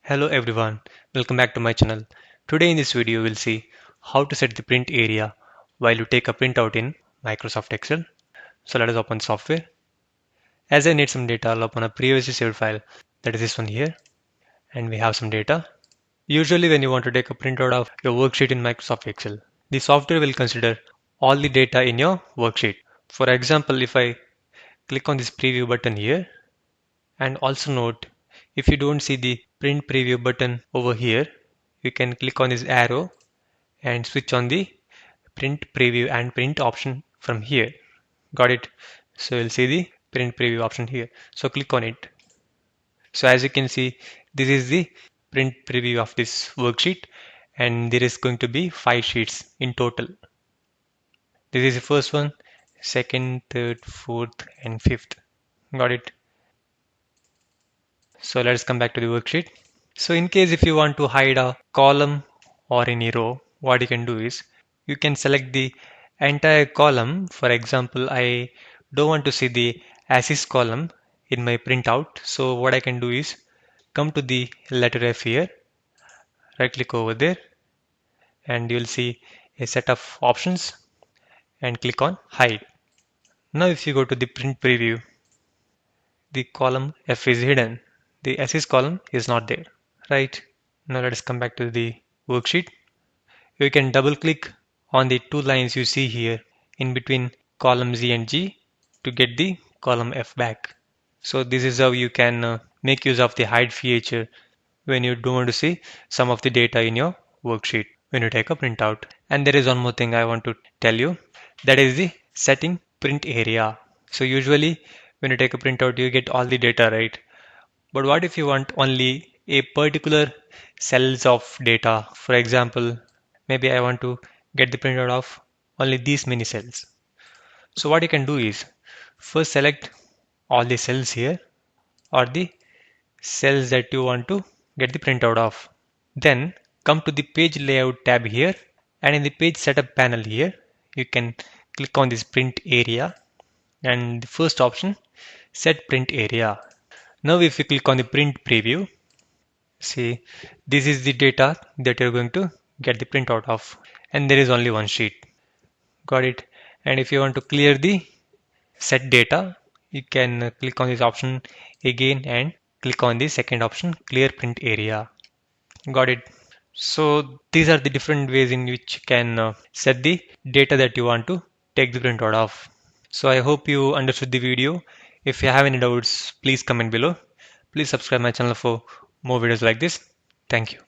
Hello everyone, welcome back to my channel. Today in this video we'll see how to set the print area while you take a printout in Microsoft Excel. So let us open software. As I need some data, I'll open a previously saved file, that is this one here, and we have some data. Usually when you want to take a printout of your worksheet in Microsoft Excel, the software will consider all the data in your worksheet. For example, if I click on this preview button here, and also note, if you don't see the print preview button over here, you can click on this arrow and switch on the print preview and print option from here. Got it? So you'll see the print preview option here. So click on it. So as you can see, this is the print preview of this worksheet, and there is going to be 5 sheets in total. This is the first one, second, third, fourth, and fifth. Got it? So let's come back to the worksheet. So in case if you want to hide a column or any row, what you can do is you can select the entire column. For example, I don't want to see the assist column in my printout. So what I can do is come to the letter F here, right click over there, and you'll see a set of options and click on hide. Now if you go to the print preview, the column F is hidden. The assist column is not there, right? Now let us come back to the worksheet. You can double click on the two lines you see here in between column Z and G to get the column F back. So this is how you can make use of the hide feature when you don't want to see some of the data in your worksheet when you take a printout. And there is one more thing I want to tell you, that is the setting print area. So usually when you take a printout you get all the data, right? But what if you want only a particular cells of data? For example, maybe I want to get the printout of only these many cells. So what you can do is first select all the cells here or the cells that you want to get the printout of. Then come to the page layout tab here, and in the page setup panel here, you can click on this print area and the first option, set print area. Now if you click on the print preview, see, this is the data that you're going to get the printout of, and there is only one sheet. Got it? And if you want to clear the set data, you can click on this option again and click on the second option, clear print area. Got it? So these are the different ways in which you can set the data that you want to take the printout of. So I hope you understood the video. If you have any doubts, please comment below. Please subscribe my channel for more videos like this. Thank you.